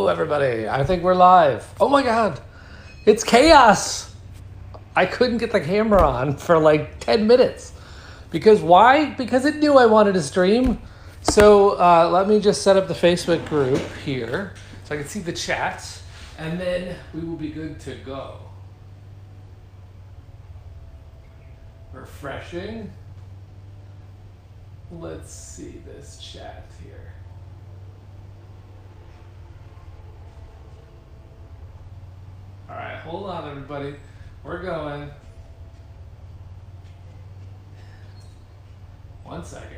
everybody. I think we're live. Oh my God, it's chaos. I couldn't get the camera on for like 10 minutes. Because why? Because it knew I wanted to stream. So let me just set up the Facebook group here so I can see the chat, and then we will be good to go. Refreshing. Let's see this chat here. All right, hold on, everybody. We're going. 1 second.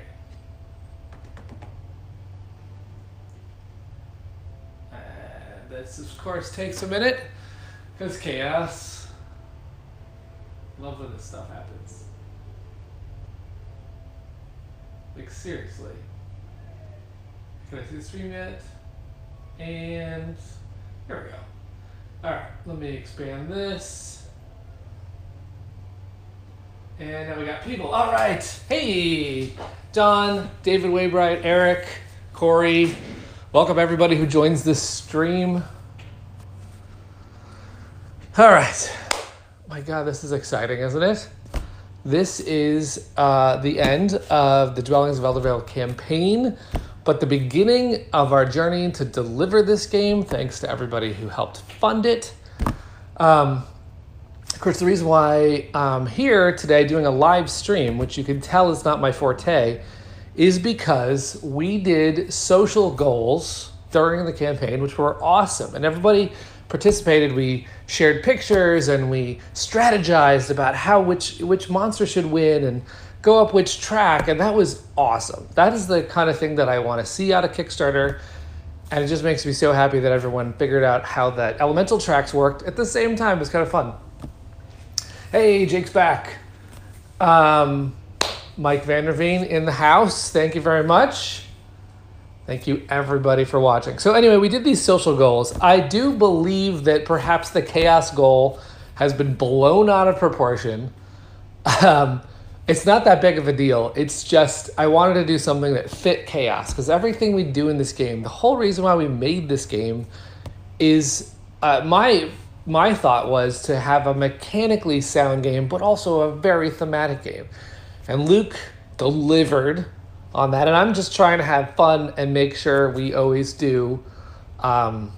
And this, of course, takes a minute because chaos. Love when this stuff happens. Like, seriously. Can I see the stream yet? And here we go. All right, let me expand this. And now we got people. All right. Hey, Don, David Waybright, Eric, Corey. Welcome everybody who joins this stream. All right. My God, this is exciting, isn't it? This is the end of the Dwellings of Eldervale campaign, but the beginning of our journey to deliver this game, thanks to everybody who helped fund it. Of course, the reason why I'm here today doing a live stream, which you can tell is not my forte, is because we did social goals during the campaign, which were awesome. And everybody participated. We shared pictures and we strategized about how which monster should win and go up which track, and that was awesome. That is the kind of thing that I want to see out of Kickstarter, and it just makes me so happy that everyone figured out how that elemental tracks worked at the same time. It was kind of fun. Hey, Jake's back. Mike Vanderveen in the house. Thank you very much. Thank you, everybody, for watching. So anyway, we did these social goals. I do believe that perhaps the chaos goal has been blown out of proportion. It's not that big of a deal. It's just I wanted to do something that fit chaos, because everything we do in this game, the whole reason why we made this game is my thought was to have a mechanically sound game, but also a very thematic game. And Luke delivered on that, and I'm just trying to have fun and make sure we always do, something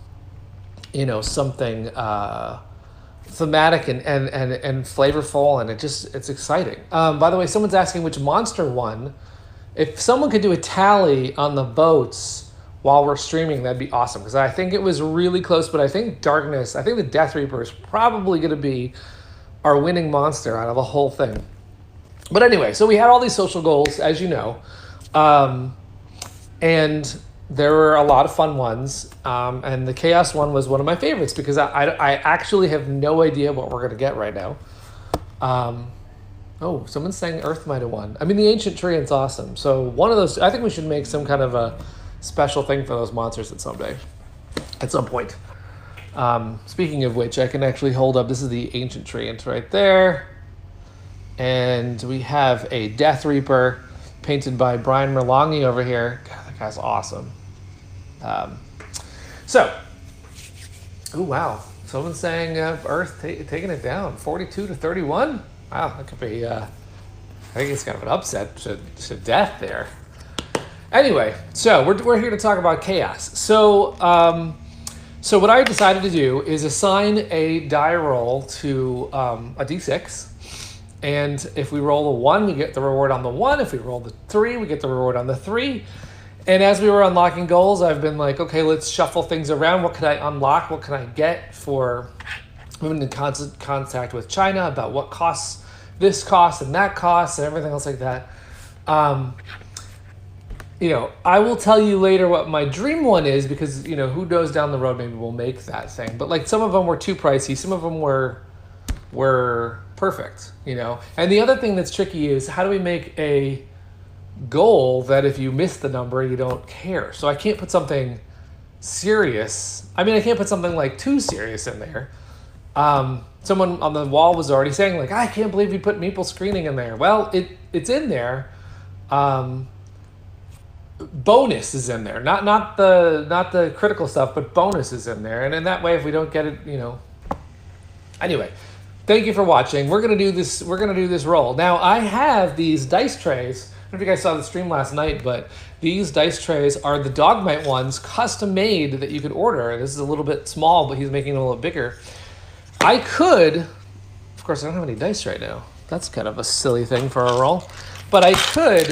thematic and flavorful, and it's exciting. By the way, someone's asking which monster won. If someone could do a tally on the votes while we're streaming, that'd be awesome, because I think it was really close, but I think the Death Reaper is probably going to be our winning monster out of the whole thing. But anyway, so we had all these social goals, as you know, and there were a lot of fun ones, and the Chaos one was one of my favorites because I actually have no idea what we're going to get right now. Oh, someone's saying Earth might have won. I mean, the Ancient Treant's awesome. So one of those, I think we should make some kind of a special thing for those monsters at some point. Speaking of which, I can actually hold up, this is the Ancient Treant right there. And we have a Death Reaper painted by Brian Merlongi over here. God, that guy's awesome. Oh wow, someone's saying Earth taking it down 42-31. Wow, that could be I think it's kind of an upset to death there. Anyway, so we're here to talk about chaos. So what I decided to do is assign a die roll to a d6, and if we roll a 1, we get the reward on the 1. If we roll the 3, we get the reward on the 3. And as we were unlocking goals, I've been like, okay, let's shuffle things around. What can I unlock? What can I get for moving in constant contact with China about what costs, this cost and that cost and everything else like that. I will tell you later what my dream one is, because, who knows, down the road, maybe we'll make that thing. But like, some of them were too pricey. Some of them were perfect, And the other thing that's tricky is, how do we make a goal that if you miss the number, you don't care? So I can't put something serious. I mean, I can't put something like too serious in there. Someone on the wall was already saying, like, I can't believe you put meeple screening in there. Well, it's in there. bonus is in there, not the critical stuff, but bonus is in there, and in that way, if we don't get it, Anyway, thank you for watching. We're gonna do this. We're gonna do this roll. Now I have these dice trays. I don't know if you guys saw the stream last night, but these dice trays are the Dogmite ones, custom made that you could order. This is a little bit small, but he's making it a little bigger. I could, of course, I don't have any dice right now. That's kind of a silly thing for a roll, but I could,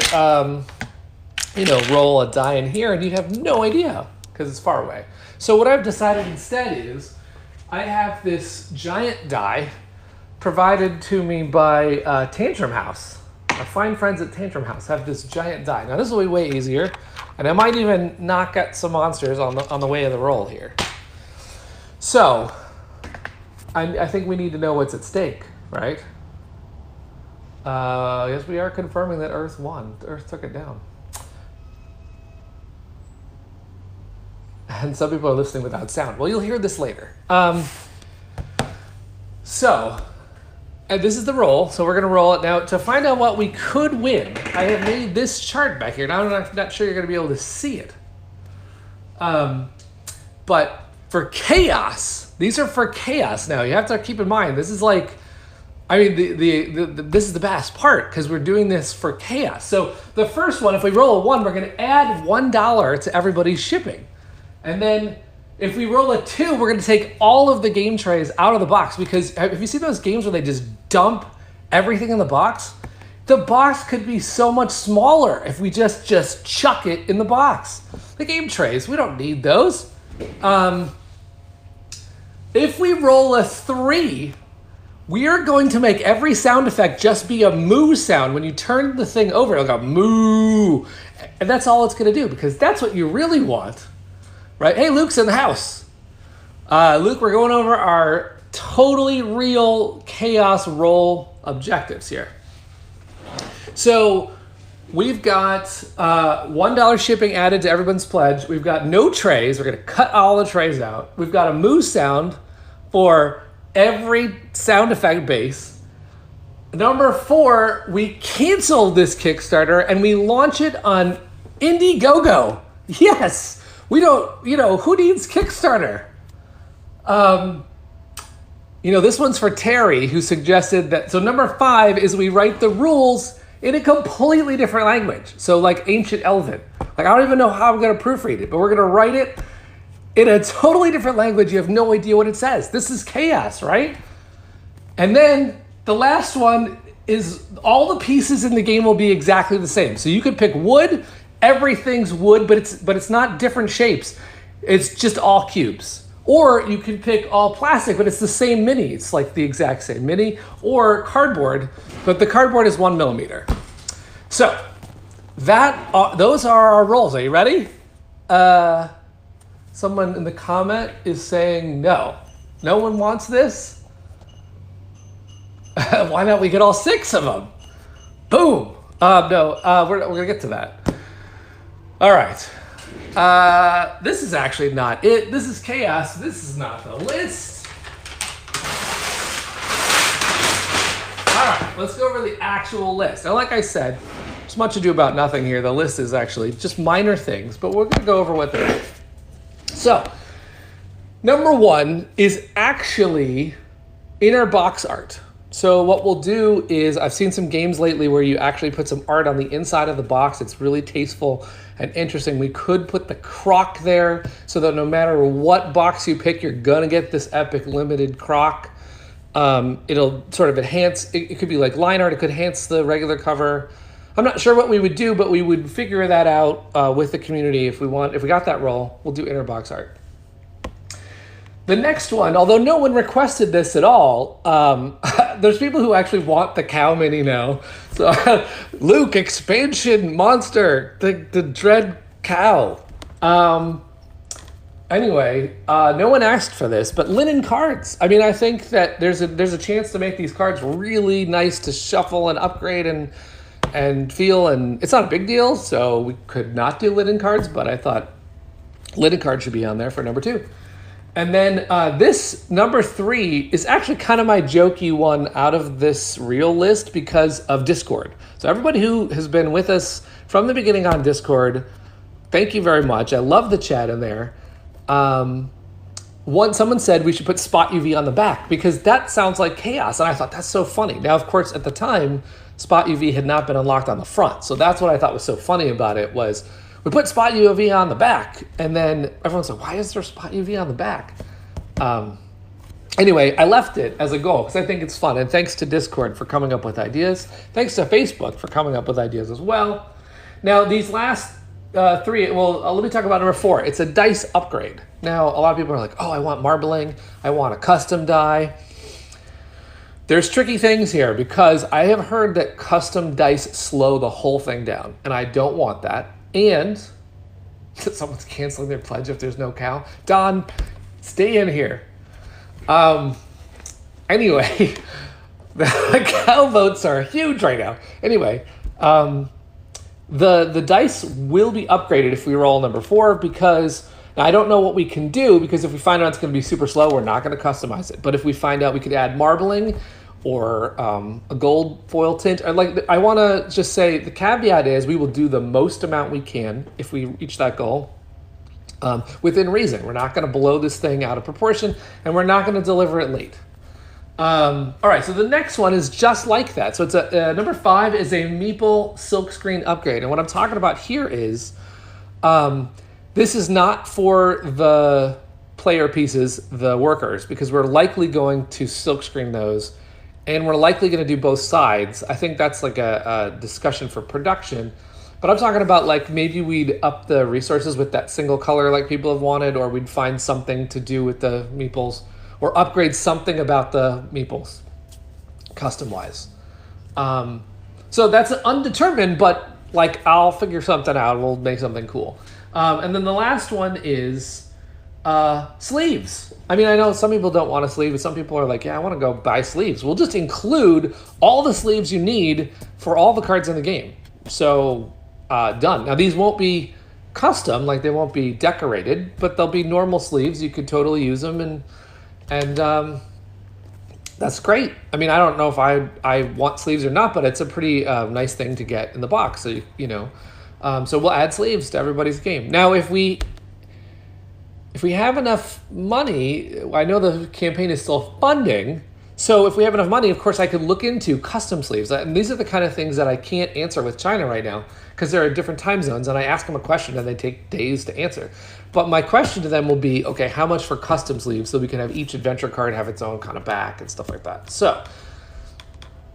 roll a die in here, and you'd have no idea because it's far away. So what I've decided instead is I have this giant die provided to me by Tantrum House. Our fine friends at Tantrum House have this giant die. Now this will be way easier, and I might even knock out some monsters on the way of the roll here. So I think we need to know what's at stake, right? Yes, we are confirming that Earth won. Earth took it down. And some people are listening without sound. Well, you'll hear this later. And this is the roll, so we're going to roll it. Now, to find out what we could win, I have made this chart back here. Now, I'm not sure you're going to be able to see it. But for chaos, these are for chaos now. You have to keep in mind, this is like, this is the best part, because we're doing this for chaos. So the first one, if we roll a 1, we're going to add $1 to everybody's shipping. And then if we roll a 2, we're going to take all of the game trays out of the box, because have you seen those games where they just dump everything in the box? The box could be so much smaller if we just chuck it in the box. The game trays, we don't need those. If we roll a 3, we are going to make every sound effect just be a moo sound. When you turn the thing over, it'll go moo. And that's all it's going to do, because that's what you really want. Right? Hey, Luke's in the house. Luke, we're going over our totally real chaos roll objectives here. So we've got $1 shipping added to everyone's pledge. We've got no trays. We're going to cut all the trays out. We've got a moo sound for every sound effect base. Number 4, we cancel this Kickstarter and we launch it on Indiegogo. Yes. We don't, who needs Kickstarter? This one's for Terry, who suggested that. So number 5 is we write the rules in a completely different language. So like Ancient Elven. Like, I don't even know how I'm going to proofread it, but we're going to write it in a totally different language. You have no idea what it says. This is chaos, right? And then the last one is all the pieces in the game will be exactly the same. So you could pick wood. Everything's wood, but it's not different shapes. It's just all cubes. Or you can pick all plastic, but it's the same mini. It's like the exact same mini. Or cardboard, but the cardboard is 1 millimeter. So those are our rolls. Are you ready? Someone in the comment is saying no. No one wants this? Why not we get all 6 of them? Boom. No, we're going to get to that. All right, this is actually not it. This is chaos. This is not the list. All right, let's go over the actual list. Now, like I said, there's much ado about nothing here. The list is actually just minor things, but we're gonna go over what they're are. So, number 1 is actually inner box art. So what we'll do is, I've seen some games lately where you actually put some art on the inside of the box. It's really tasteful and interesting. We could put the croc there so that no matter what box you pick, you're gonna get this epic limited croc. It'll sort of enhance, it could be like line art, it could enhance the regular cover. I'm not sure what we would do, but we would figure that out with the community if we got that roll, we'll do inner box art. The next one, although no one requested this at all, there's people who actually want the cow mini now. So, Luke, expansion monster, the dread cow. Anyway, no one asked for this, but linen cards. I mean, I think that there's a chance to make these cards really nice to shuffle and upgrade and feel, and it's not a big deal, so we could not do linen cards, but I thought linen cards should be on there for number 2. And then this number 3 is actually kind of my jokey one out of this real list because of Discord. So everybody who has been with us from the beginning on Discord thank you very much. I love the chat in there. Someone said we should put Spot UV on the back because that sounds like chaos. And I thought that's so funny. Now, of course, at the time, Spot UV had not been unlocked on the front. So that's what I thought was so funny about it was we put Spot UV on the back. And then everyone's like, why is there Spot UV on the back? Anyway, I left it as a goal because I think it's fun. And thanks to Discord for coming up with ideas. Thanks to Facebook for coming up with ideas as well. Now, these last three, let me talk about number 4. It's a dice upgrade. Now, a lot of people are like, oh, I want marbling. I want a custom die. There's tricky things here because I have heard that custom dice slow the whole thing down, and I don't want that. And someone's canceling their pledge if there's no cow. Don, stay in here. Anyway, the cow votes are huge right now. Anyway, the dice will be upgraded if we roll number 4 because now I don't know what we can do because if we find out it's going to be super slow, we're not going to customize it. But if we find out we could add marbling or a gold foil tint, I want to just say the caveat is we will do the most amount we can if we reach that goal within reason. We're not going to blow this thing out of proportion and we're not going to deliver it late. All right, so the next one is just like that. So it's number 5 is a Meeple silkscreen upgrade. And what I'm talking about here is this is not for the player pieces, the workers, because we're likely going to silkscreen those and we're likely going to do both sides. I think that's like a discussion for production. But I'm talking about like maybe we'd up the resources with that single color like people have wanted, or we'd find something to do with the meeples, or upgrade something about the meeples, custom-wise. So that's undetermined, but like I'll figure something out. We'll make something cool. And then the last one is sleeves. I mean, I know some people don't want a sleeve, but some people are like, yeah, I want to go buy sleeves. We'll just include all the sleeves you need for all the cards in the game. So done. Now these won't be custom, like they won't be decorated, but they'll be normal sleeves. You could totally use them and that's great. I mean, I don't know if I want sleeves or not, but it's a pretty nice thing to get in the box. So, you know, so we'll add sleeves to everybody's game. Now, if we have enough money, I know the campaign is still funding. So if we have enough money, of course, I could look into custom sleeves. And these are the kind of things that I can't answer with China right now because there are different time zones and I ask them a question and they take days to answer. But my question to them will be, okay, how much for custom sleeves so we can have each adventure card have its own kind of back and stuff like that. So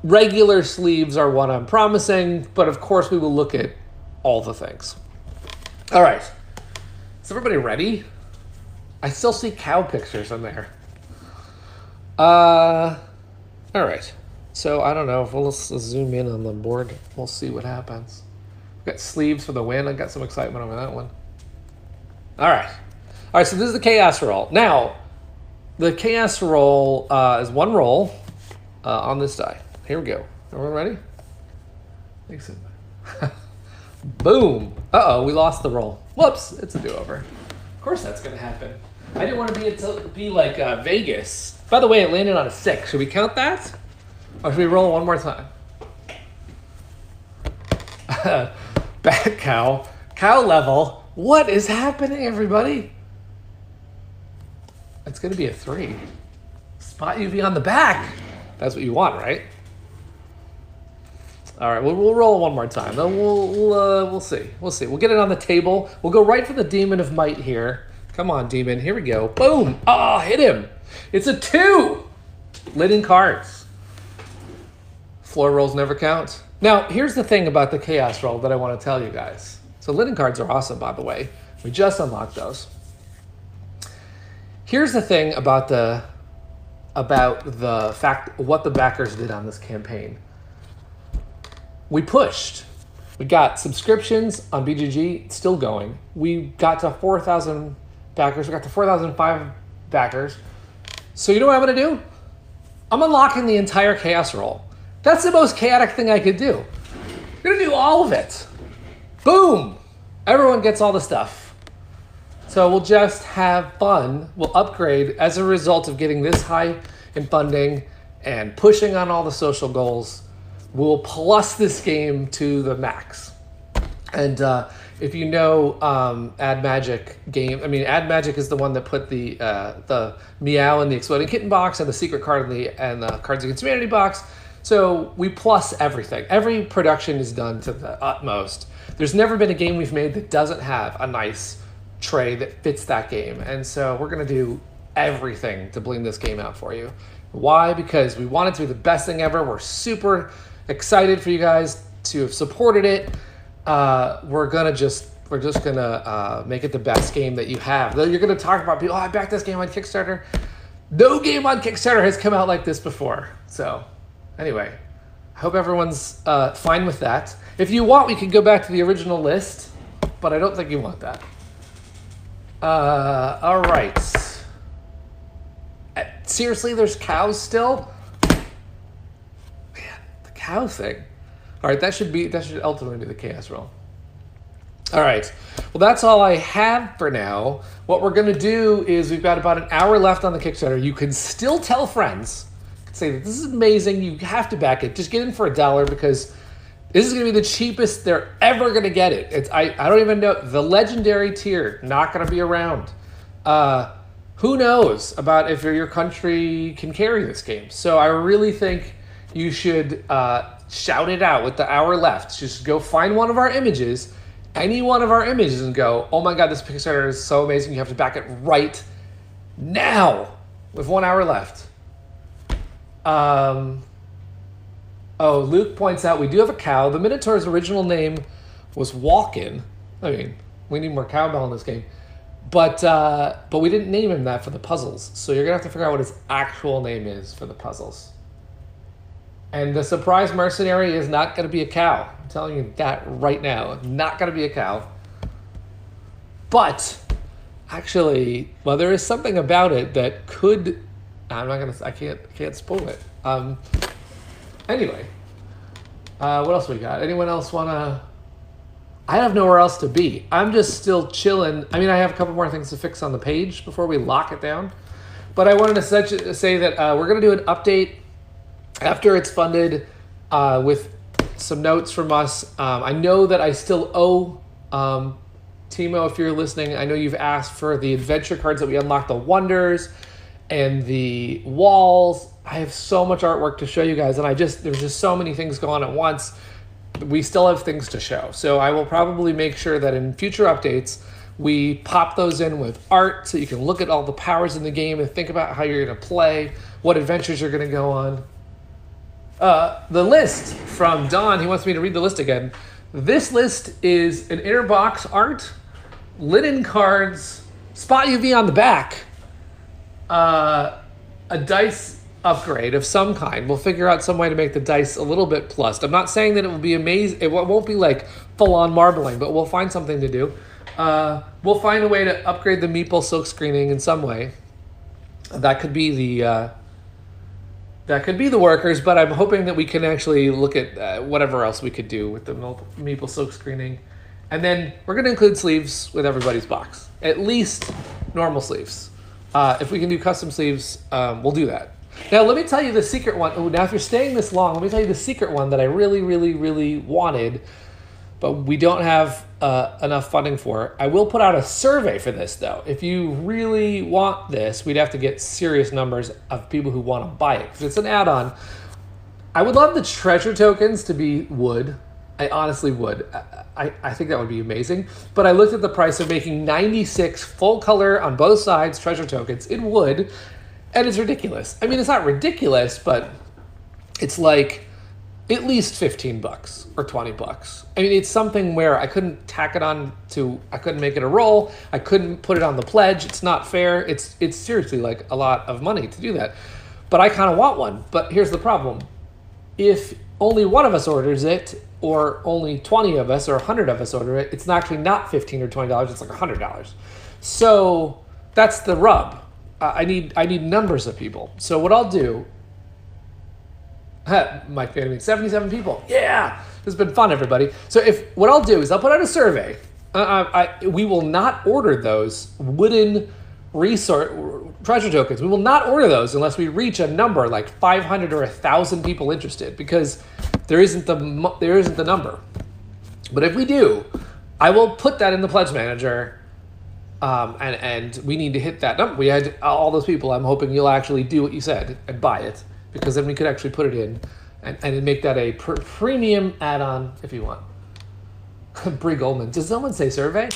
regular sleeves are what I'm promising, but of course we will look at all the things. All right, is everybody ready? I still see cow pictures in there. All right, so I don't know if let's zoom in on the board. We'll see what happens. We've got sleeves for the win. I got some excitement over that one. All right, so this is the chaos roll. Now, the chaos roll is one roll on this die. Here we go. Everyone ready? Thanks. Boom. Uh-oh, we lost the roll. Whoops, it's a do-over. Of course that's going to happen. I didn't want to be like Vegas. By the way, it landed on a 6. Should we count that? Or should we roll one more time? Bad cow. Cow level. What is happening, everybody? It's going to be a 3. Spot UV on the back. That's what you want, right? All right, we'll roll one more time. Then we'll see. We'll see. We'll get it on the table. We'll go right for the Demon of Might here. Come on, Demon. Here we go. Boom. Oh, hit him. It's a 2. Linen cards. Floor rolls never count. Now, here's the thing about the chaos roll that I want to tell you guys. So linen cards are awesome, by the way. We just unlocked those. Here's the thing about the fact what the backers did on this campaign. We pushed. We got subscriptions on BGG, still going. We got to 4,000 backers. We got to 4,005 backers. So you know what I'm going to do? I'm unlocking the entire chaos roll. That's the most chaotic thing I could do. I'm going to do all of it. Boom. Everyone gets all the stuff. So we'll just have fun. We'll upgrade as a result of getting this high in funding and pushing on all the social goals. We'll plus this game to the max. And if you know Add Magic game, I mean, Add Magic is the one that put the Meow in the Exploding Kitten box and the secret card in the Cards Against Humanity box. So we plus everything. Every production is done to the utmost. There's never been a game we've made that doesn't have a nice tray that fits that game. And so we're going to do everything to bling this game out for you. Why? Because we want it to be the best thing ever. We're super excited for you guys to have supported it. We're just gonna make it the best game that you have. Though you're gonna talk about people, oh, I backed this game on Kickstarter. No game on Kickstarter has come out like this before. So anyway, I hope everyone's fine with that. If you want, we can go back to the original list, but I don't think you want that. All right. Seriously, there's cows still? Man, the cow thing. All right, that should ultimately be the chaos roll. All right, well, that's all I have for now. What we're gonna do is we've got about an hour left on the Kickstarter. You can still tell friends, say that this is amazing, you have to back it. Just get in for $1 because this is gonna be the cheapest they're ever gonna get it. I don't even know, the legendary tier, not gonna be around. Who knows about if your country can carry this game. So I really think you should shout it out with the hour left. Just go find one of our images, any one of our images, and go, oh my God, this Kickstarter is so amazing. You have to back it right now with 1 hour left. Oh, Luke points out we do have a cow. The Minotaur's original name was Walkin'. I mean, we need more cowbell in this game. But we didn't name him that for the puzzles. So you're going to have to figure out what his actual name is for the puzzles. And the surprise mercenary is not going to be a cow. I'm telling you that right now. Not going to be a cow. But actually, well, there is something about it that could... I can't spoil it. Anyway, what else we got? Anyone else want to... I have nowhere else to be. I'm just still chilling. I mean, I have a couple more things to fix on the page before we lock it down. But I wanted to say that we're going to do an update after it's funded with some notes from us. I know that I still owe Timo, if you're listening, I know you've asked for the adventure cards that we unlocked, the wonders and the walls. I have so much artwork to show you guys, and there's just so many things going on at once. We still have things to show. So I will probably make sure that in future updates, we pop those in with art so you can look at all the powers in the game and think about how you're going to play, what adventures you're going to go on. The list from Don, he wants me to read the list again. This list is an inner box art, linen cards, spot UV on the back, a dice upgrade of some kind. We'll figure out some way to make the dice a little bit plussed. I'm not saying that it will be amazing. It won't be like full-on marbling, but we'll find something to do. We'll find a way to upgrade the meeple silk screening in some way. That could be the workers, but I'm hoping that we can actually look at whatever else we could do with the meeple silk screening. And then we're going to include sleeves with everybody's box. At least normal sleeves. If we can do custom sleeves, we'll do that. Now, let me tell you the secret one. Oh, now, if you're staying this long, let me tell you the secret one that I really, really, really wanted, but we don't have enough funding for. I will put out a survey for this, though. If you really want this, we'd have to get serious numbers of people who want to buy it, because it's an add-on. I would love the treasure tokens to be wood. I honestly would. I think that would be amazing. But I looked at the price of making 96 full color on both sides treasure tokens in wood, and it's ridiculous. I mean, it's not ridiculous, but it's like at least $15 or $20. I mean, it's something where I couldn't tack it on to, I couldn't make it a roll. I couldn't put it on the pledge. It's not fair. It's seriously like a lot of money to do that. But I kind of want one. But here's the problem. If only one of us orders it, or only 20 of us or 100 of us order it, it's actually not $15 or $20. It's like $100. So that's the rub. I need numbers of people. So what I'll do, my family, 77 people. Yeah, this has been fun, everybody. So what I'll do is I'll put out a survey. We will not order those wooden treasure tokens. We will not order those unless we reach a number like 500 or 1,000 people interested, because there isn't the number. But if we do, I will put that in the pledge manager. And we need to hit that number. We had all those people. I'm hoping you'll actually do what you said and buy it, because then we could actually put it in and make that a premium add-on if you want. Bree Goldman. Does someone say survey?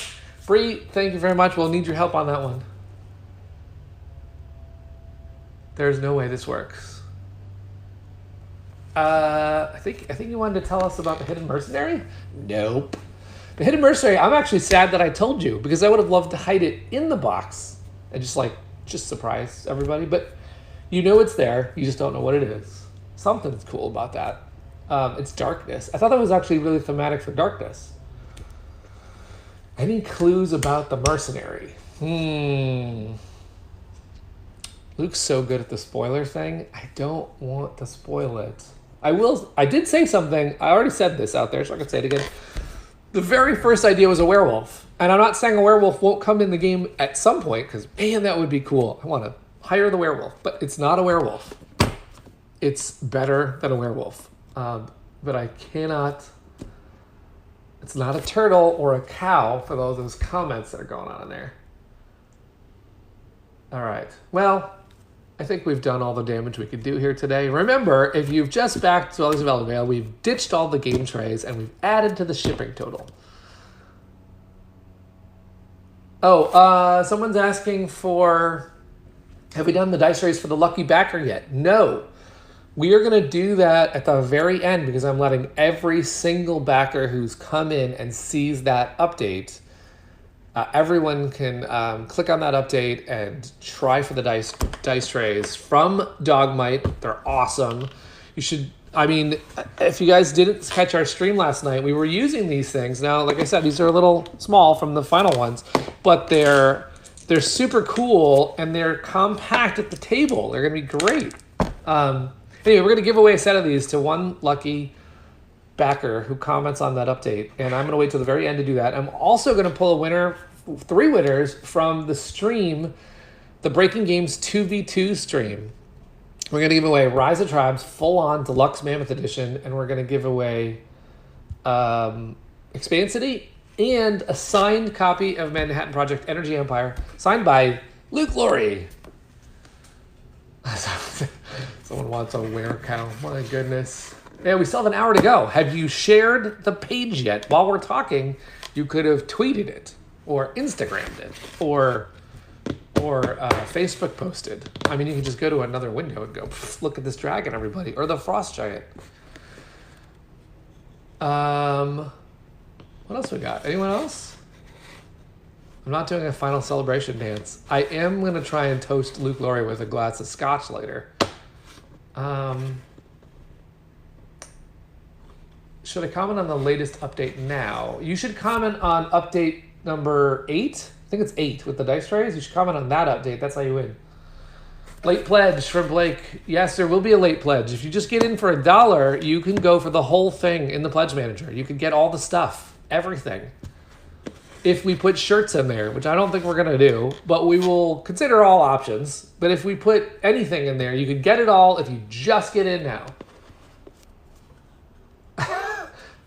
Bree, thank you very much. We'll need your help on that one. There's no way this works. I think you wanted to tell us about the Hidden Mercenary? Nope. The Hidden Mercenary, I'm actually sad that I told you, because I would have loved to hide it in the box and just surprise everybody. But you know it's there. You just don't know what it is. Something's cool about that. It's darkness. I thought that was actually really thematic for darkness. Any clues about the mercenary? Luke's so good at the spoiler thing. I don't want to spoil it. I did say something. I already said this out there, so I can say it again. The very first idea was a werewolf. And I'm not saying a werewolf won't come in the game at some point, because, man, that would be cool. I want to hire the werewolf. But it's not a werewolf. It's better than a werewolf. But I cannot... It's not a turtle or a cow for those comments that are going on in there. All right. Well, I think we've done all the damage we could do here today. Remember, if you've just backed Dwellings of Eldervale, we've ditched all the game trays and we've added to the shipping total. Oh, someone's asking for, have we done the dice trays for the lucky backer yet? No. We are going to do that at the very end, because I'm letting every single backer who's come in and sees that update, everyone can click on that update and try for the dice trays from Dogmite. They're awesome. You should, I mean, if you guys didn't catch our stream last night, we were using these things. Now, like I said, these are a little small from the final ones, but they're super cool and they're compact at the table. They're going to be great. Anyway, we're going to give away a set of these to one lucky backer who comments on that update, and I'm going to wait till the very end to do that. I'm also going to pull a winner, 3 winners from the stream, the Breaking Games 2v2 stream. We're going to give away Rise of Tribes full-on deluxe Mammoth edition, and we're going to give away Expansity and a signed copy of Manhattan Project Energy Empire, signed by Luke Laurie. Someone wants a were-cow. My goodness. Yeah, we still have an hour to go. Have you shared the page yet? While we're talking, you could have tweeted it, or Instagrammed it, or Facebook posted. I mean, you can just go to another window and go, look at this dragon, everybody, or the frost giant. What else we got? Anyone else? I'm not doing a final celebration dance. I am going to try and toast Luke Laurie with a glass of scotch later. Should I comment on the latest update now? You should comment on update number 8. I think it's 8 with the dice trays. You should comment on that update. That's how you win. Late pledge from Blake. Yes, there will be a late pledge. If you just get in for $1, you can go for the whole thing in the pledge manager. You can get all the stuff, everything. If we put shirts in there, which I don't think we're going to do, but we will consider all options. But if we put anything in there, you can get it all if you just get in now.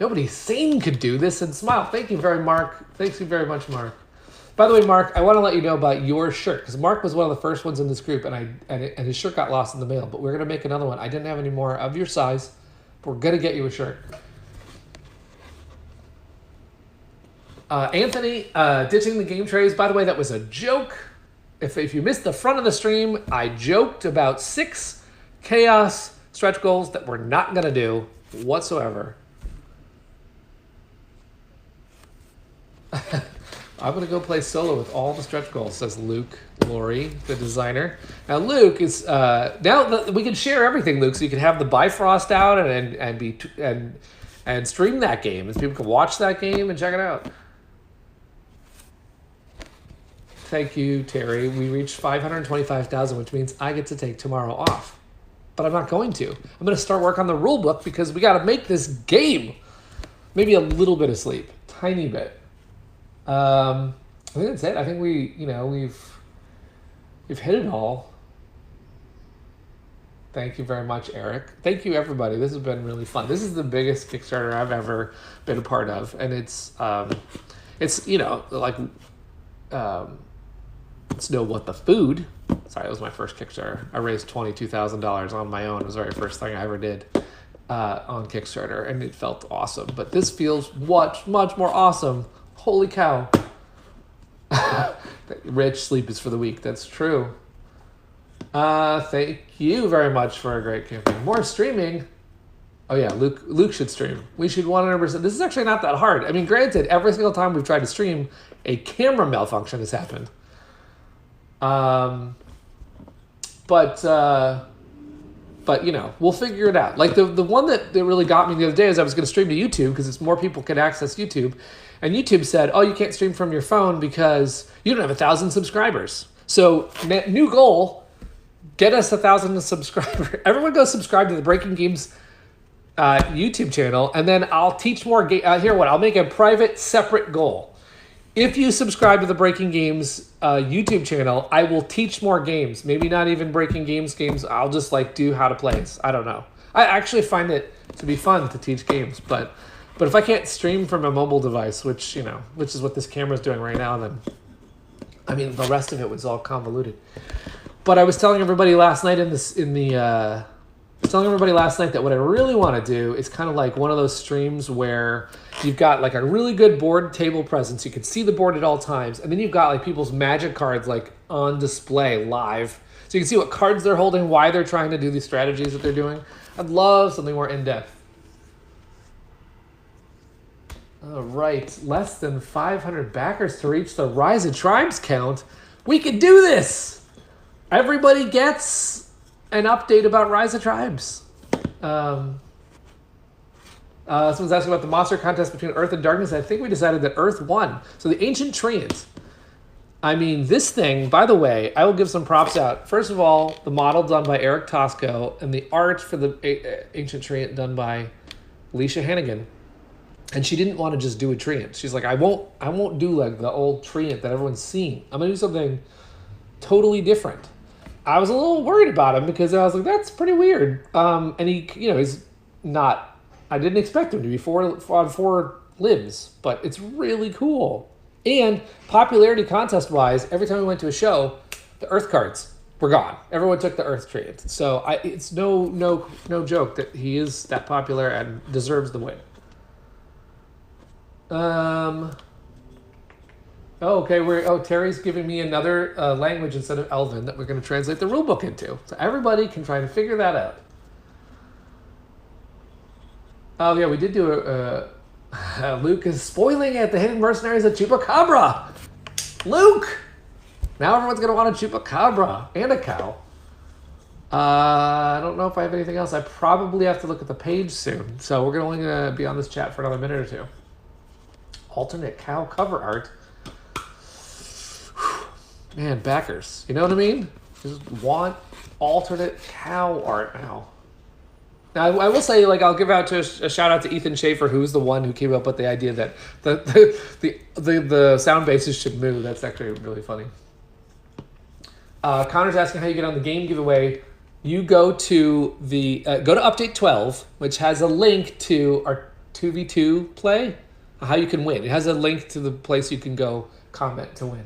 Nobody sane could do this and smile. Thank you very Mark. Thanks you very much, Mark. By the way, Mark, I want to let you know about your shirt, because Mark was one of the first ones in this group, and his shirt got lost in the mail. But we're going to make another one. I didn't have any more of your size, but we're going to get you a shirt. Anthony, ditching the game trays. By the way, that was a joke. If you missed the front of the stream, I joked about 6 chaos stretch goals that we're not going to do whatsoever. I'm going to go play solo with all the stretch goals, says Luke Laurie, the designer. Now, Luke is... we can share everything, Luke, so you can have the Bifrost out and stream that game. And people can watch that game and check it out. Thank you, Terry. We reached 525,000, which means I get to take tomorrow off. But I'm not going to. I'm going to start work on the rule book because we got to make this game. Maybe a little bit of sleep. Tiny bit. I think that's it. I think we've hit it all. Thank you very much, Eric. Thank you, everybody. This has been really fun. This is the biggest Kickstarter I've ever been a part of, and it's It's, like, it's no what the food. Sorry, that was my first Kickstarter. I raised $22,000 on my own. It was the very first thing I ever did on Kickstarter, and it felt awesome. But this feels much, much more awesome. Holy cow. Rich, sleep is for the weak. That's true. Thank you very much for a great campaign. More streaming. Oh yeah, Luke should stream. We should 100%. This is actually not that hard. I mean, granted, every single time we've tried to stream, a camera malfunction has happened. But we'll figure it out. Like the one that really got me the other day is I was going to stream to YouTube because it's more people could access YouTube. And YouTube said, oh, you can't stream from your phone because you don't have 1,000 subscribers. So new goal, get us 1,000 subscribers. Everyone go subscribe to the Breaking Games YouTube channel, and then I'll teach more. I'll make a private separate goal. If you subscribe to the Breaking Games YouTube channel, I will teach more games. Maybe not even Breaking Games. I'll just do how to play. I don't know. I actually find it to be fun to teach games, but if I can't stream from a mobile device, which is what this camera is doing right now, then the rest of it was all convoluted. But I was telling everybody last night that what I really want to do is kind of like one of those streams where you've got like a really good board table presence. You can see the board at all times. And then you've got like people's magic cards like on display live. So you can see what cards they're holding, why they're trying to do these strategies that they're doing. I'd love something more in-depth. All right, less than 500 backers to reach the Rise of Tribes count. We can do this! Everybody gets an update about Rise of Tribes. Someone's asking about the monster contest between Earth and Darkness. I think we decided that Earth won. So the Ancient Treant. This thing, by the way, I will give some props out. First of all, the model done by Eric Tosco and the art for the Ancient Treant done by Alicia Hannigan. And she didn't want to just do a treant. She's like, I won't do like the old treant that everyone's seen. I'm going to do something totally different. I was a little worried about him because I was like, that's pretty weird. And he, he's not, I didn't expect him to be on four limbs, but it's really cool. And popularity contest-wise, every time we went to a show, the Earth cards were gone. Everyone took the Earth treant. So it's no joke that he is that popular and deserves the win. Terry's giving me another language instead of Elven that we're going to translate the rulebook into. So everybody can try to figure that out. Oh, yeah, we did do Luke is spoiling it. The Hidden Mercenaries of Chupacabra. Luke! Now everyone's going to want a Chupacabra and a cow. I don't know if I have anything else. I probably have to look at the page soon. So we're only going to be on this chat for another minute or two. Alternate cow cover art. Man, backers. You know what I mean? Just want alternate cow art now. Now, I will say, I'll give out a shout out to Ethan Schaefer, who's the one who came up with the idea that the sound bases should move. That's actually really funny. Connor's asking how you get on the game giveaway. You go to go to update 12, which has a link to our 2v2 play. How you can win. It has a link to the place you can go comment to win.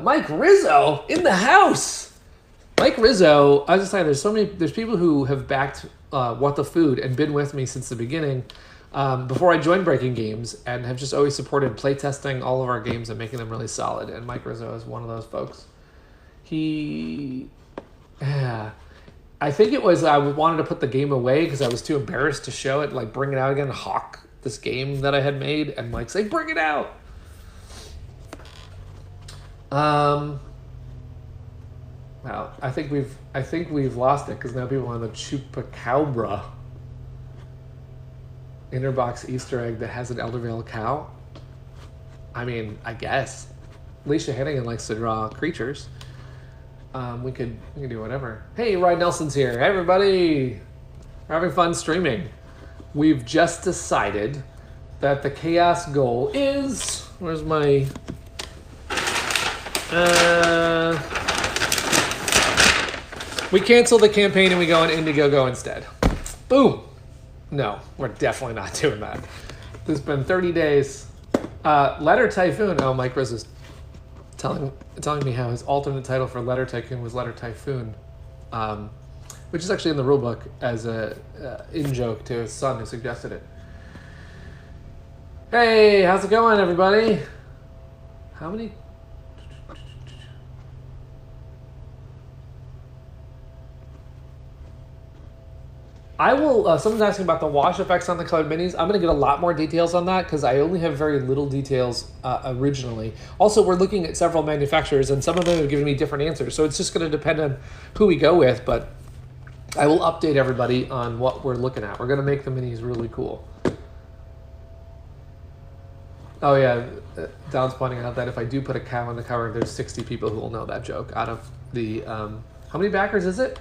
Mike Rizzo in the house. Mike Rizzo, I was just saying, there's people who have backed What the Food and been with me since the beginning, before I joined Breaking Games, and have just always supported playtesting all of our games and making them really solid. And Mike Rizzo is one of those folks. I think it was I wanted to put the game away because I was too embarrassed to show it, bring it out again, hawk this game that I had made, and Mike's like, bring it out. Well, I think we've lost it because now people want the Chupacabra inner box Easter egg that has an Eldervale cow. I guess Alicia Hannigan likes to draw creatures. We could do whatever. Hey, Ryan Nelson's here. Hey, everybody, we're having fun streaming. We've just decided that the chaos goal is... Where's my... we cancel the campaign and we go on Indiegogo instead. Boom! No, we're definitely not doing that. It's been 30 days. Letter Typhoon. Oh, Mike Rose is telling me how his alternate title for Letter Tycoon was Letter Typhoon, which is actually in the rulebook as a in-joke to his son who suggested it. Hey, how's it going, everybody? How many? I will, someone's asking about the wash effects on the colored minis. I'm going to get a lot more details on that because I only have very little details originally. Also, we're looking at several manufacturers and some of them have given me different answers. So it's just going to depend on who we go with, but I will update everybody on what we're looking at. We're going to make the minis really cool. Oh yeah, Don's pointing out that if I do put a cow on the cover, there's 60 people who will know that joke out of the, how many backers is it?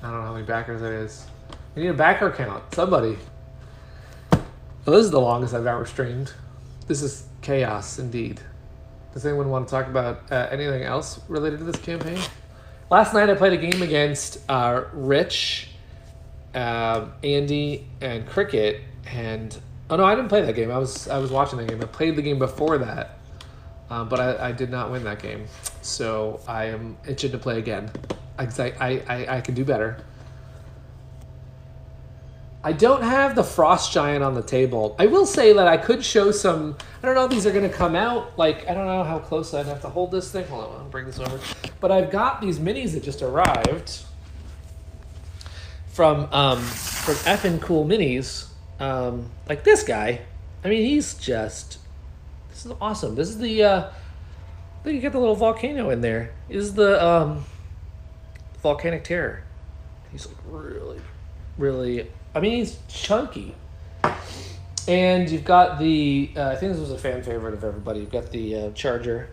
I don't know how many backers it is. We need a backer count. Somebody. Well, this is the longest I've ever streamed. This is chaos indeed. Does anyone want to talk about anything else related to this campaign? Last night I played a game against Rich, Andy, and Cricket, and oh no, I didn't play that game. I was watching that game. I played the game before that, but I did not win that game. So I am itching to play again. I can do better. I don't have the Frost Giant on the table. I will say that I could show some, I don't know if these are going to come out. Like, I don't know how close I'd have to hold this thing. Hold on, I'll bring this over. But I've got these minis that just arrived from effing cool minis. Like this guy. I mean, he's just, this is awesome. This is the, you get the little volcano in there. This is the, Volcanic Terror. He's like really, I mean, he's chunky. And you've got the, I think this was a fan favorite of everybody. You've got the Charger.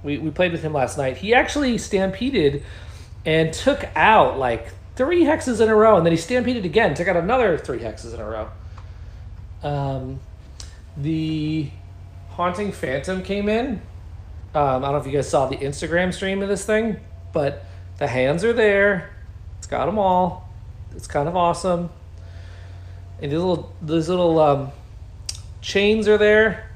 We played with him last night. He actually stampeded and took out like 3 hexes in a row, and then he stampeded again, took out another 3 hexes in a row. The Haunting Phantom came in. I don't know if you guys saw the Instagram stream of this thing, but the hands are there. It's got them all. It's kind of awesome. And these little chains are there.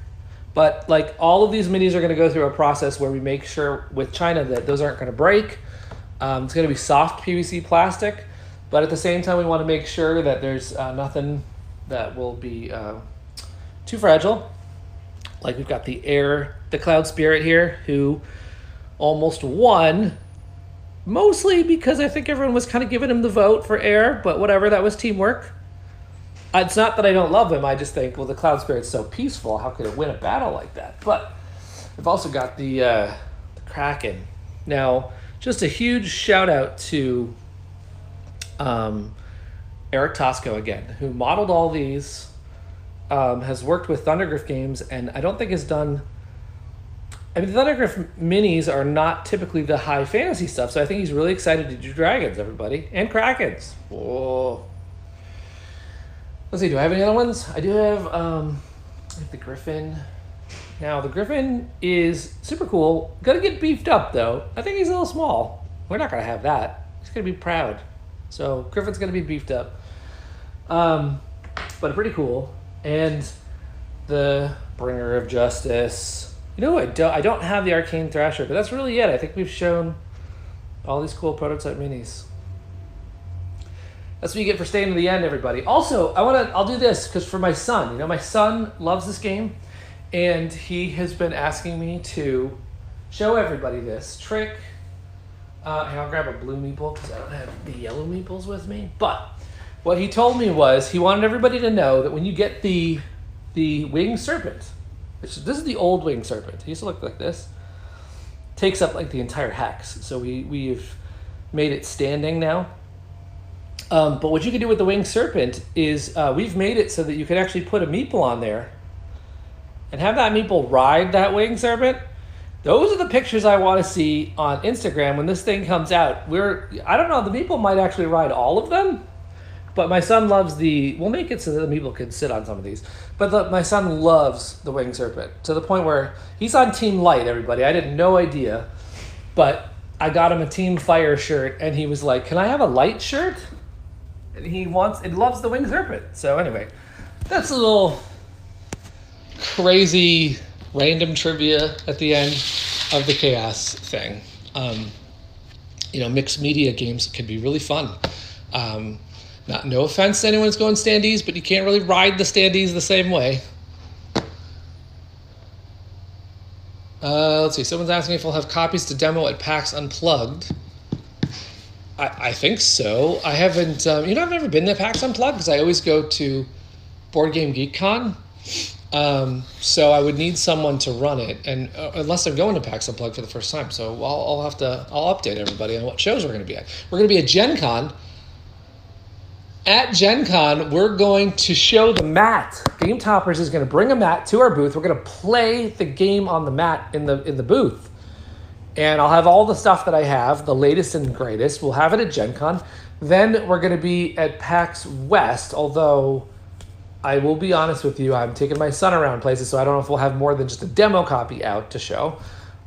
But like all of these minis are going to go through a process where we make sure with China that those aren't going to break. It's going to be soft PVC plastic. But at the same time, we want to make sure that there's nothing that will be too fragile. Like we've got the Cloud Spirit here, who almost won. Mostly because I think everyone was kind of giving him the vote for air, but whatever, that was teamwork. It's not that I don't love him, I just think, well, the Cloud Spirit's so peaceful, how could it win a battle like that? But I've also got the Kraken. Now, just a huge shout out to Eric Tosco again, who modeled all these, has worked with Thundergriff games, and I don't think has done... I mean, the Thundergriff minis are not typically the high fantasy stuff, so I think he's really excited to do dragons, everybody. And Krakens. Whoa. Let's see, do I have any other ones? I do have, the Griffin. Now, the Griffin is super cool. Gonna get beefed up, though. I think he's a little small. We're not gonna have that. He's gonna be proud. So, Griffin's gonna be beefed up. But pretty cool. And the Bringer of Justice. You know, I don't have the Arcane Thrasher, but that's really it. I think we've shown all these cool prototype minis. That's what you get for staying to the end, everybody. Also, I'll do this because for my son, my son loves this game, and he has been asking me to show everybody this trick. And I'll grab a blue meeple because I don't have the yellow meeples with me. But what he told me was he wanted everybody to know that when you get the winged serpent. This is the old winged serpent. He used to look like this. Takes up like the entire hex. So we've made it standing now. But what you can do with the winged serpent is we've made it so that you can actually put a meeple on there and have that meeple ride that winged serpent. Those are the pictures I want to see on Instagram when this thing comes out. I don't know, the meeple might actually ride all of them. But my son loves we'll make it so that the meeple can sit on some of these. But my son loves the winged serpent to the point where he's on Team Light, everybody. I had no idea. But I got him a Team Fire shirt, and he was like, can I have a light shirt? And he loves the winged serpent. So anyway, that's a little crazy random trivia at the end of the chaos thing. Mixed media games can be really fun. No offense to anyone who's going standees, but you can't really ride the standees the same way. Let's see. Someone's asking if we'll have copies to demo at PAX Unplugged. I think so. I haven't. I've never been to PAX Unplugged because I always go to Board Game Geek Con. So I would need someone to run it, and unless I'm going to PAX Unplugged for the first time, so I'll update everybody on what shows we're going to be at. We're going to be at Gen Con. At Gen Con, we're going to show the mat. Game Toppers is going to bring a mat to our booth. We're going to play the game on the mat in the booth. And I'll have all the stuff that I have, the latest and greatest. We'll have it at Gen Con. Then we're going to be at PAX West, although I will be honest with you, I'm taking my son around places, so I don't know if we'll have more than just a demo copy out to show.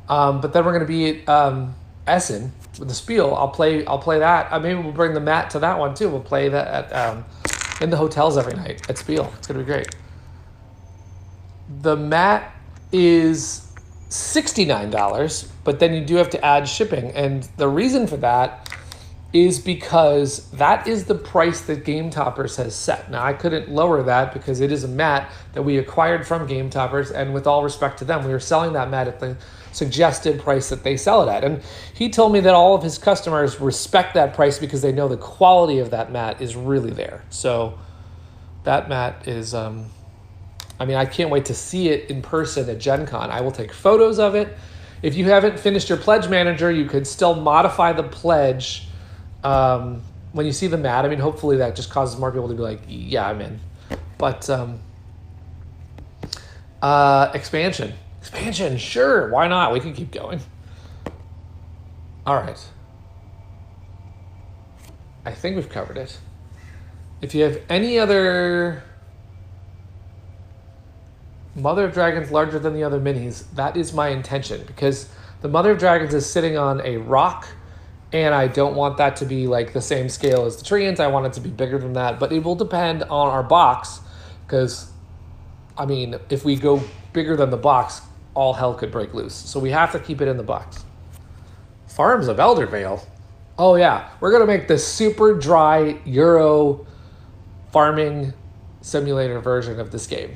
But then we're going to be at Essen with the Spiel. I'll play that. Maybe we'll bring the mat to that one too. We'll play that at in the hotels every night at Spiel. It's going to be great. The mat is $69, but then you do have to add shipping. And the reason for that is because that is the price that Game Toppers has set. Now, I couldn't lower that because it is a mat that we acquired from Game Toppers, and with all respect to them, we were selling that mat at the suggested price that they sell it at. And he told me that all of his customers respect that price because they know the quality of that mat is really there. So that mat is, I can't wait to see it in person at Gen Con. I will take photos of it. If you haven't finished your pledge manager, you could still modify the pledge when you see the mat. Hopefully that just causes more people to be like, yeah, I'm in. But expansion, sure, why not? We can keep going. All right. I think we've covered it. If you have any other Mother of Dragons larger than the other minis, that is my intention, because the Mother of Dragons is sitting on a rock, and I don't want that to be like the same scale as the Treants. I want it to be bigger than that, but it will depend on our box, because, if we go bigger than the box, all hell could break loose. So we have to keep it in the box. Farms of Eldervale. Oh yeah, we're going to make the super dry Euro farming simulator version of this game,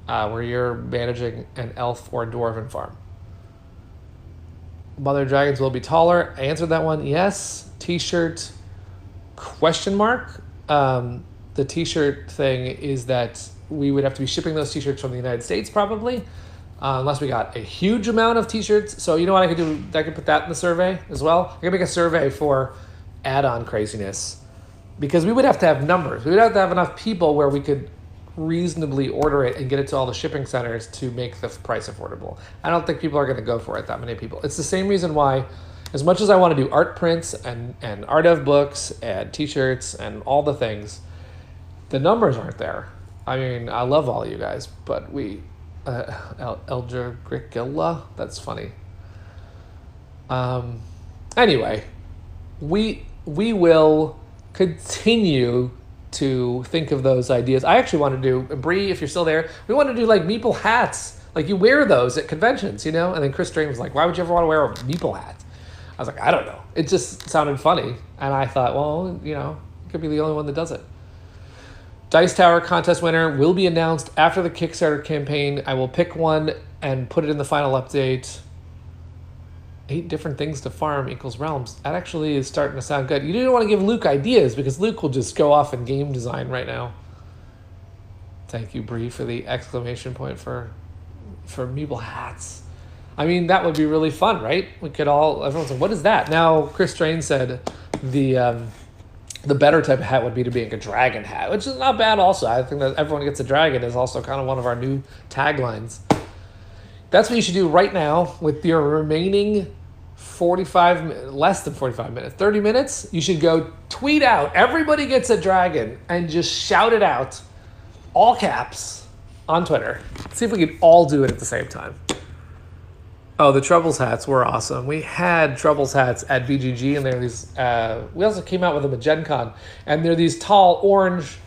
where you're managing an elf or dwarven farm. Mother Dragons will be taller. I answered that one. Yes. T-shirt, question mark. The T-shirt thing is that we would have to be shipping those T-shirts from the United States probably, unless we got a huge amount of T-shirts. So you know what I could do? I could put that in the survey as well. I could make a survey for add-on craziness, because we would have to have numbers. We would have to have enough people where we could reasonably order it and get it to all the shipping centers to make the price affordable. I don't think people are going to go for it, that many people. It's the same reason why, as much as I want to do art prints and art of books and T-shirts and all the things, the numbers aren't there. I love all of you guys, but we Elder Gricilla, that's funny. Anyway, we will continue to think of those ideas. I actually want to do, Bree, if you're still there, we want to do like meeple hats. Like you wear those at conventions, And then Chris Drain was like, why would you ever want to wear a meeple hat? I was like, I don't know. It just sounded funny. And I thought, well, it could be the only one that does it. Dice Tower contest winner will be announced after the Kickstarter campaign. I will pick one and put it in the final update. 8 different things to farm equals realms. That actually is starting to sound good. You didn't want to give Luke ideas because Luke will just go off in game design right now. Thank you, Bree, for the exclamation point for meeple hats. That would be really fun, right? We could everyone's like, what is that? Now, Chris Strain said the better type of hat would be to be like a dragon hat, which is not bad also. I think that everyone gets a dragon is also kind of one of our new taglines. That's what you should do right now with your remaining less than 45 minutes, 30 minutes. You should go tweet out, everybody gets a dragon, and just shout it out, all caps, on Twitter. See if we can all do it at the same time. Oh, the Troubles hats were awesome. We had Troubles hats at BGG, and they're these, we also came out with them at Gen Con, and they're these tall orange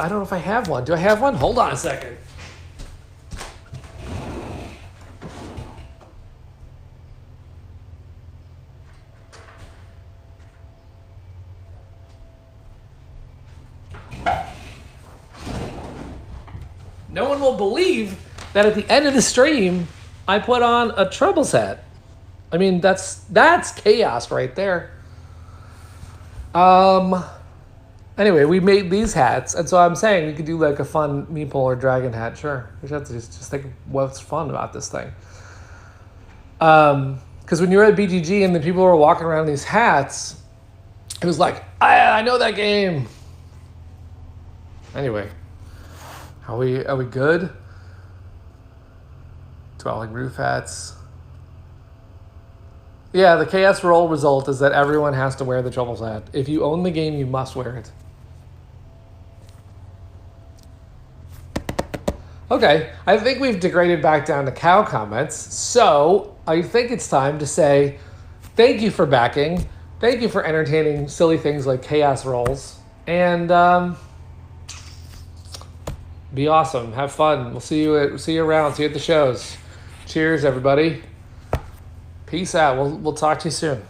I don't know if I have one. Do I have one? Hold on a second. No one will believe that at the end of the stream, I put on a Troubles hat. I mean, that's chaos right there. Anyway, we made these hats, and so I'm saying we could do like a fun meeple or dragon hat. Sure, we just have to just think of what's fun about this thing. Because when you were at BGG and the people were walking around in these hats, it was like, I know that game. Anyway, are we good? Dwelling roof hats. Yeah, the chaos roll result is that everyone has to wear the Troubles hat. If you own the game, you must wear it. Okay, I think we've degraded back down to cow comments, so I think it's time to say thank you for backing, thank you for entertaining silly things like chaos rolls, and be awesome, have fun. We'll see you around, see you at the shows. Cheers, everybody. Peace out. We'll talk to you soon.